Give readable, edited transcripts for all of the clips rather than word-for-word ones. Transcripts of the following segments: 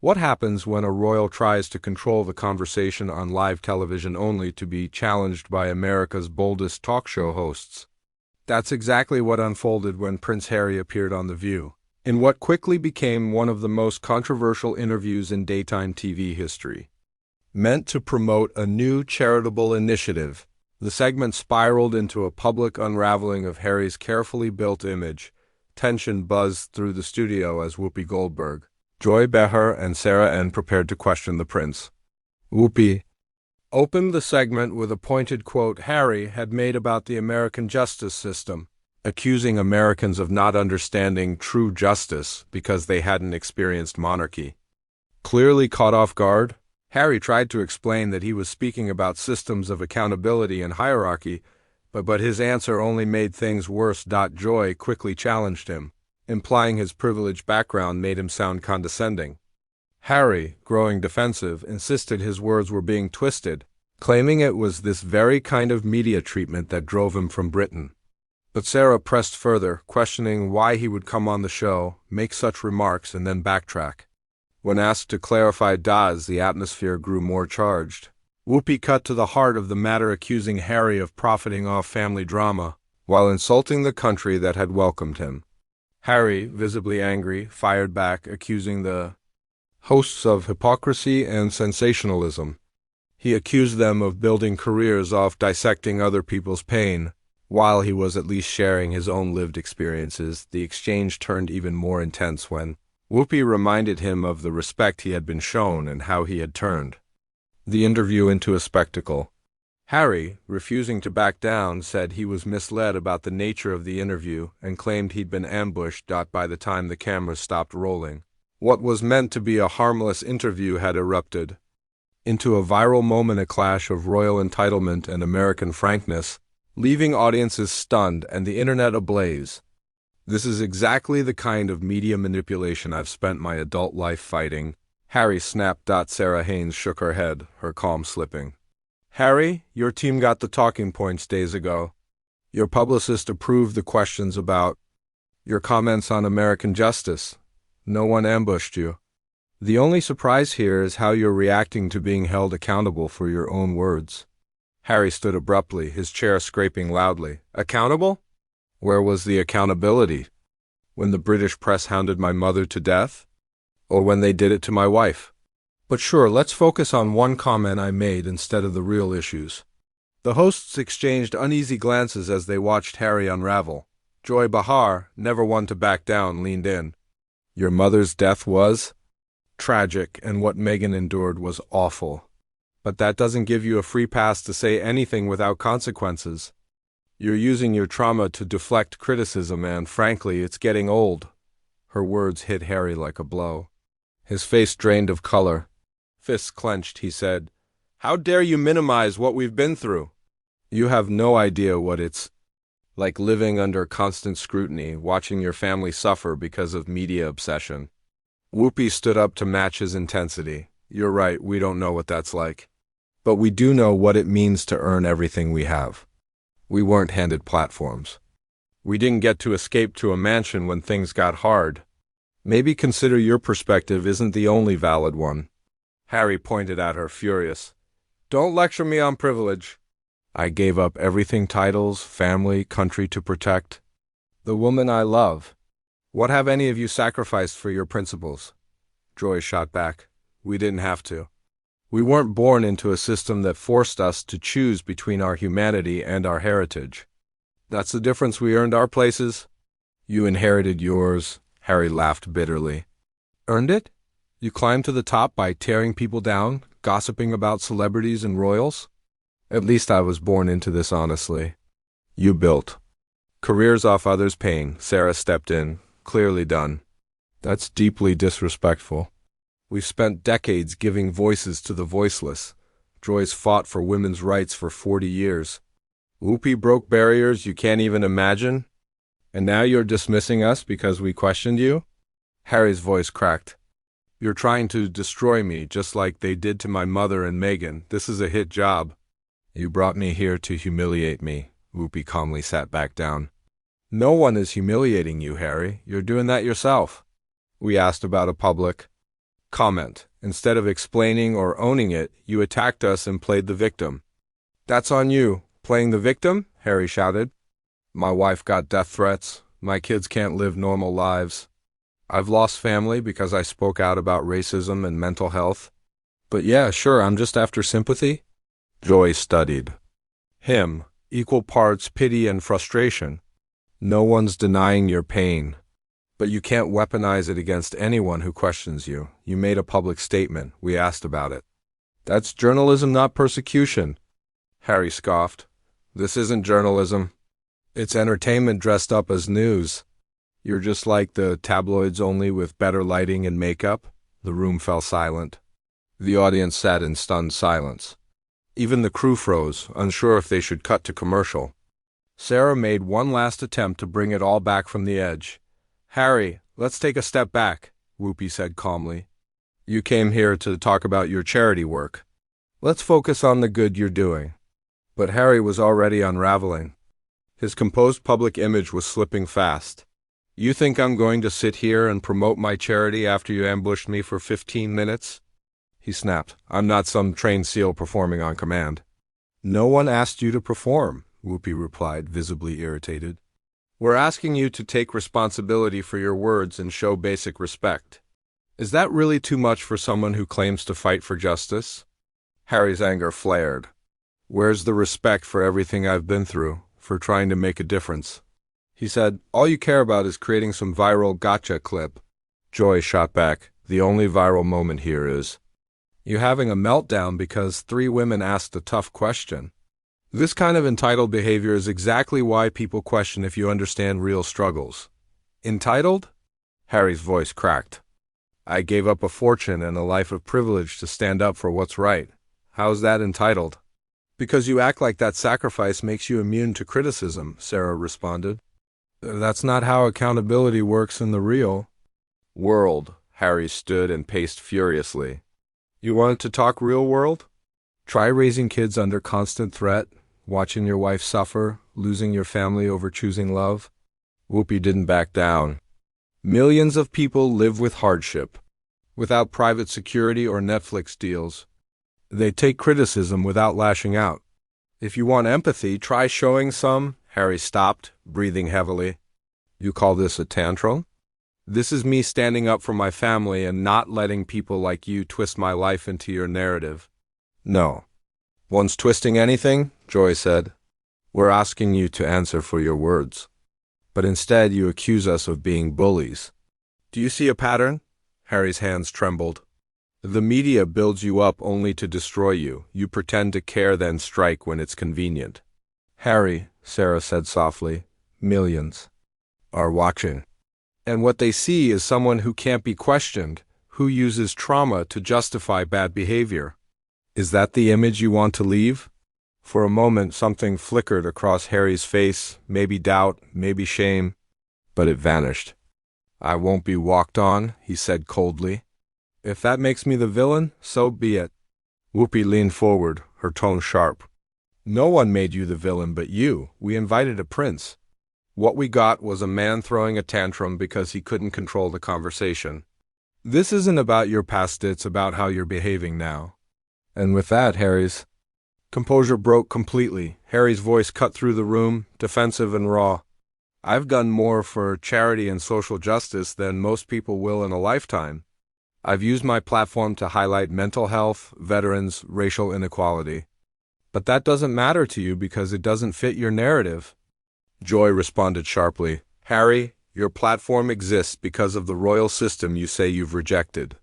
What happens when a royal tries to control the conversation on live television only to be challenged by America's boldest talk show hosts? That's exactly what unfolded when Prince Harry appeared on The View, in what quickly became one of the most controversial interviews in daytime TV history. Meant to promote a new charitable initiative, the segment spiraled into a public unraveling of Harry's carefully built image. Tension buzzed through the studio as Whoopi Goldberg, Joy Behar, and Sarah N. prepared to question the prince. Whoopi opened the segment with a pointed quote Harry had made about the American justice system, accusing Americans of not understanding true justice because they hadn't experienced monarchy. Clearly caught off guard, Harry tried to explain that he was speaking about systems of accountability and hierarchy, but his answer only made things worse. Joy quickly challenged him, implying his privileged background made him sound condescending. Harry, growing defensive, insisted his words were being twisted, claiming it was this very kind of media treatment that drove him from Britain. But Sarah pressed further, questioning why he would come on the show, make such remarks, and then backtrack. When asked to clarify the atmosphere grew more charged. Whoopi cut to the heart of the matter, accusing Harry of profiting off family drama, while insulting the country that had welcomed him. Harry, visibly angry, fired back, accusing the hosts of hypocrisy and sensationalism. He accused them of building careers off dissecting other people's pain. While he was at least sharing his own lived experiences, the exchange turned even more intense when Whoopi reminded him of the respect he had been shown and how he had turned the interview into a spectacle. Harry, refusing to back down, said he was misled about the nature of the interview and claimed he'd been ambushed. By the time the cameras stopped rolling, what was meant to be a harmless interview had erupted into a viral moment, a clash of royal entitlement and American frankness, leaving audiences stunned and the internet ablaze. This is exactly the kind of media manipulation I've spent my adult life fighting, Harry snapped. Sarah Haynes shook her head, her calm slipping. Harry, your team got the talking points days ago. Your publicist approved the questions about your comments on American justice. No one ambushed you. The only surprise here is how you're reacting to being held accountable for your own words. Harry stood abruptly, his chair scraping loudly. Accountable? Where was the accountability? When the British press hounded my mother to death? Or when they did it to my wife? But sure, let's focus on one comment I made instead of the real issues. The hosts exchanged uneasy glances as they watched Harry unravel. Joy Behar, never one to back down, leaned in. Your mother's death was tragic, and what Meghan endured was awful. But that doesn't give you a free pass to say anything without consequences. You're using your trauma to deflect criticism, and frankly, it's getting old. Her words hit Harry like a blow. His face drained of color. Fists clenched, he said, How dare you minimize what we've been through? You have no idea what it's like living under constant scrutiny, watching your family suffer because of media obsession. Whoopi stood up to match his intensity. You're right, we don't know what that's like. But we do know what it means to earn everything we have. We weren't handed platforms. We didn't get to escape to a mansion when things got hard. Maybe consider your perspective isn't the only valid one. Harry pointed at her, furious. Don't lecture me on privilege. I gave up everything, titles, family, country to protect the woman I love. What have any of you sacrificed for your principles? Joy shot back. We didn't have to. We weren't born into a system that forced us to choose between our humanity and our heritage. That's the difference. We earned our places. You inherited yours. Harry laughed bitterly. Earned it? You climbed to the top by tearing people down, gossiping about celebrities and royals? At least I was born into this honestly. You built careers off others' pain. Sarah stepped in, clearly done. That's deeply disrespectful. We've spent decades giving voices to the voiceless. Joy's fought for women's rights for 40 years. Whoopi broke barriers you can't even imagine. And now you're dismissing us because we questioned you? Harry's voice cracked. You're trying to destroy me just like they did to my mother and Meghan. This is a hit job. You brought me here to humiliate me. Whoopi calmly sat back down. No one is humiliating you, Harry. You're doing that yourself. We asked about a public Comment. Instead of explaining or owning it, you attacked us and played the victim. That's on you. Playing the victim? Harry shouted. My wife got death threats. My kids can't live normal lives. I've lost family because I spoke out about racism and mental health. But yeah, sure, I'm just after sympathy. Joy studied him, equal parts pity and frustration. No one's denying your pain. But you can't weaponize it against anyone who questions you. You made a public statement. We asked about it. That's journalism, not persecution. Harry scoffed. This isn't journalism. It's entertainment dressed up as news. You're just like the tabloids, only with better lighting and makeup. The room fell silent. The audience sat in stunned silence. Even the crew froze, unsure if they should cut to commercial. Sarah made one last attempt to bring it all back from the edge. Harry, let's take a step back, Whoopi said calmly. You came here to talk about your charity work. Let's focus on the good you're doing. But Harry was already unraveling. His composed public image was slipping fast. You think I'm going to sit here and promote my charity after you ambushed me for 15 minutes? He snapped. I'm not some trained SEAL performing on command. No one asked you to perform, Whoopi replied, visibly irritated. We're asking you to take responsibility for your words and show basic respect. Is that really too much for someone who claims to fight for justice? Harry's anger flared. Where's the respect for everything I've been through, for trying to make a difference? He said, all you care about is creating some viral gotcha clip. Joy shot back. The only viral moment here is you having a meltdown because 3 women asked a tough question. This kind of entitled behavior is exactly why people question if you understand real struggles. Entitled? Harry's voice cracked. I gave up a fortune and a life of privilege to stand up for what's right. How's that entitled? Because you act like that sacrifice makes you immune to criticism, Sarah responded. That's not how accountability works in the real world. Harry stood and paced furiously. You wanted to talk real world? Try raising kids under constant threat, watching your wife suffer, losing your family over choosing love. Whoopi didn't back down. Millions of people live with hardship, without private security or Netflix deals. They take criticism without lashing out. If you want empathy, try showing some. Harry stopped, breathing heavily. You call this a tantrum? This is me standing up for my family and not letting people like you twist my life into your narrative. No. One's twisting anything, Joy said. We're asking you to answer for your words. But instead you accuse us of being bullies. Do you see a pattern? Harry's hands trembled. The media builds you up only to destroy you. You pretend to care, then strike when it's convenient. Harry, Sarah said softly, millions are watching. And what they see is someone who can't be questioned, who uses trauma to justify bad behavior. Is that the image you want to leave? For a moment, something flickered across Harry's face, maybe doubt, maybe shame, but it vanished. I won't be walked on, he said coldly. If that makes me the villain, so be it. Whoopi leaned forward, her tone sharp. No one made you the villain but you. We invited a prince. What we got was a man throwing a tantrum because he couldn't control the conversation. This isn't about your past, it's about how you're behaving now. And with that, Harry's composure broke completely. Harry's voice cut through the room, defensive and raw. I've done more for charity and social justice than most people will in a lifetime. I've used my platform to highlight mental health, veterans, racial inequality. But that doesn't matter to you because it doesn't fit your narrative. Joy responded sharply. Harry, your platform exists because of the royal system you say you've rejected.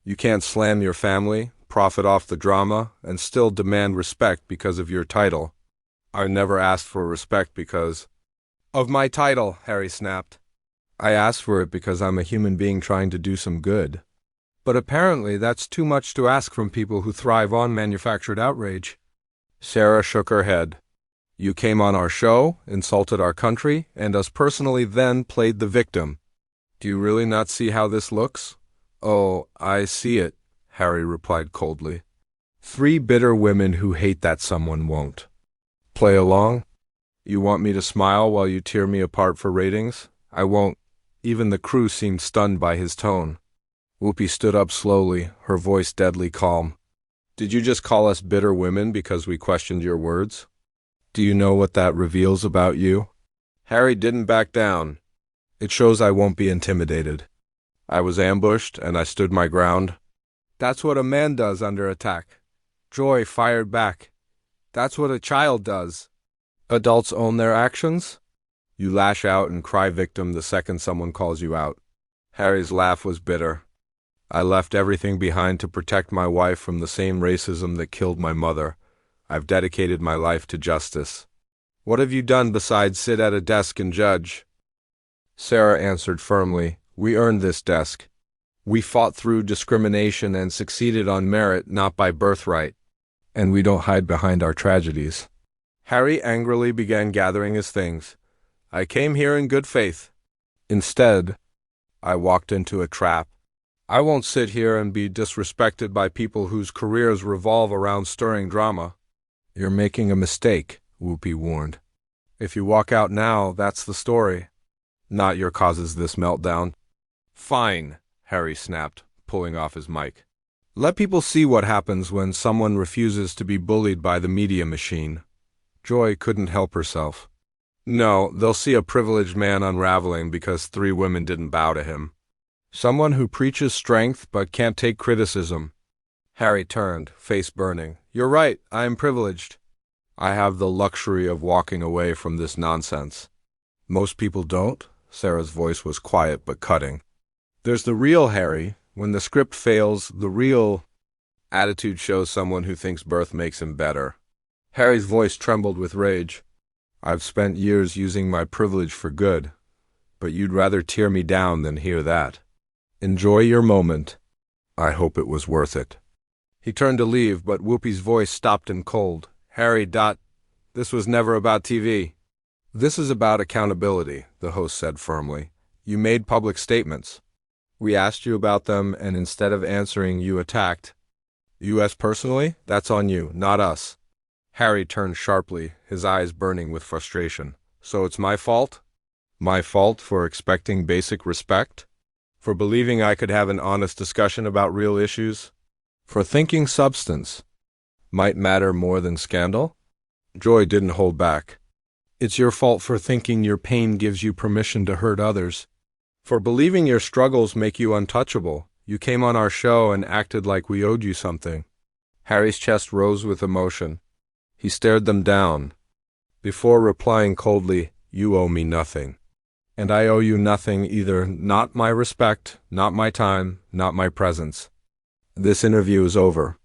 You can't slam your family, profit off the drama, and still demand respect because of your title. I never asked for respect because of my title, Harry snapped. I asked for it because I'm a human being trying to do some good. But apparently that's too much to ask from people who thrive on manufactured outrage. Sarah shook her head. You came on our show, insulted our country, and us personally, then played the victim. Do you really not see how this looks? Oh, I see it, Harry replied coldly. 3 bitter women who hate that someone won't. Play along? You want me to smile while you tear me apart for ratings? I won't. Even the crew seemed stunned by his tone. Whoopi stood up slowly, her voice deadly calm. Did you just call us bitter women because we questioned your words? Do you know what that reveals about you? Harry didn't back down. It shows I won't be intimidated. I was ambushed, and I stood my ground. That's what a man does under attack. Joy fired back. That's what a child does. Adults own their actions? You lash out and cry victim the second someone calls you out. Harry's laugh was bitter. I left everything behind to protect my wife from the same racism that killed my mother. I've dedicated my life to justice. What have you done besides sit at a desk and judge? Sarah answered firmly, We earned this desk. We fought through discrimination and succeeded on merit, not by birthright. And we don't hide behind our tragedies. Harry angrily began gathering his things. I came here in good faith. Instead, I walked into a trap. I won't sit here and be disrespected by people whose careers revolve around stirring drama. You're making a mistake, Whoopi warned. If you walk out now, that's the story. Not your causes this meltdown. Fine, Harry snapped, pulling off his mic. Let people see what happens when someone refuses to be bullied by the media machine. Joy couldn't help herself. No, they'll see a privileged man unraveling because 3 women didn't bow to him. Someone who preaches strength but can't take criticism. Harry turned, face burning. You're right, I am privileged. I have the luxury of walking away from this nonsense. Most people don't. Sarah's voice was quiet but cutting. There's the real Harry. When the script fails, the real attitude shows someone who thinks birth makes him better. Harry's voice trembled with rage. I've spent years using my privilege for good, but you'd rather tear me down than hear that. Enjoy your moment. I hope it was worth it. He turned to leave, but Whoopi's voice stopped him cold. Harry, this was never about TV. This is about accountability, the host said firmly. You made public statements. We asked you about them, and instead of answering, you attacked. U.S. personally? That's on you, not us. Harry turned sharply, his eyes burning with frustration. So it's my fault? My fault for expecting basic respect? For believing I could have an honest discussion about real issues? For thinking substance might matter more than scandal? Joy didn't hold back. It's your fault for thinking your pain gives you permission to hurt others. For believing your struggles make you untouchable. You came on our show and acted like we owed you something. Harry's chest rose with emotion. He stared them down, before replying coldly, You owe me nothing. And I owe you nothing either, not my respect, not my time, not my presence. This interview is over.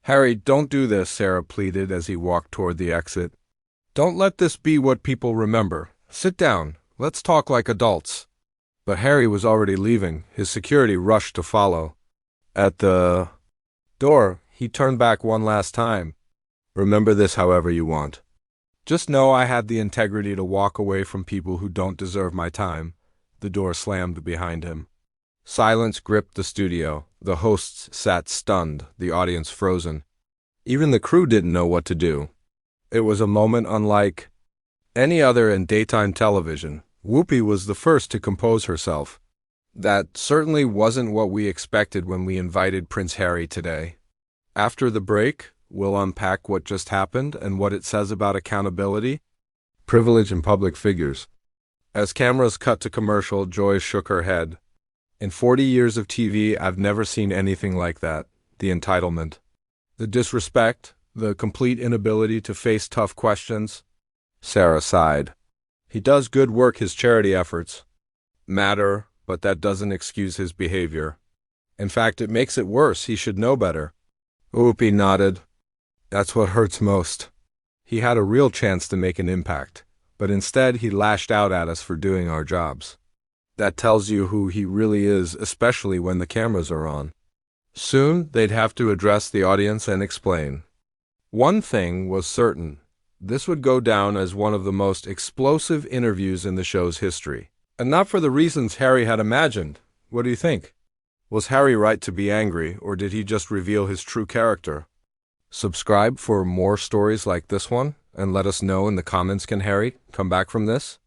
Harry, don't do this, Sarah pleaded as he walked toward the exit. Don't let this be what people remember. Sit down. Let's talk like adults. But Harry was already leaving. His security rushed to follow. At the door, he turned back one last time. Remember this however you want. Just know I had the integrity to walk away from people who don't deserve my time. The door slammed behind him. Silence gripped the studio. The hosts sat stunned, the audience frozen. Even the crew didn't know what to do. It was a moment unlike any other in daytime television. Whoopi was the first to compose herself. That certainly wasn't what we expected when we invited Prince Harry today. After the break, we'll unpack what just happened and what it says about accountability, privilege, and public figures. As cameras cut to commercial, Joy shook her head. In 40 years of TV, I've never seen anything like that. The entitlement, the disrespect, the complete inability to face tough questions. Sarah sighed. He does good work. His charity efforts matter, but that doesn't excuse his behavior. In fact, it makes it worse. He should know better. Whoopi nodded. That's what hurts most. He had a real chance to make an impact, but instead he lashed out at us for doing our jobs. That tells you who he really is, especially when the cameras are on. Soon, they'd have to address the audience and explain. One thing was certain. This would go down as one of the most explosive interviews in the show's history. And not for the reasons Harry had imagined. What do you think? Was Harry right to be angry, or did he just reveal his true character? Subscribe for more stories like this one, and let us know in the comments, can Harry come back from this?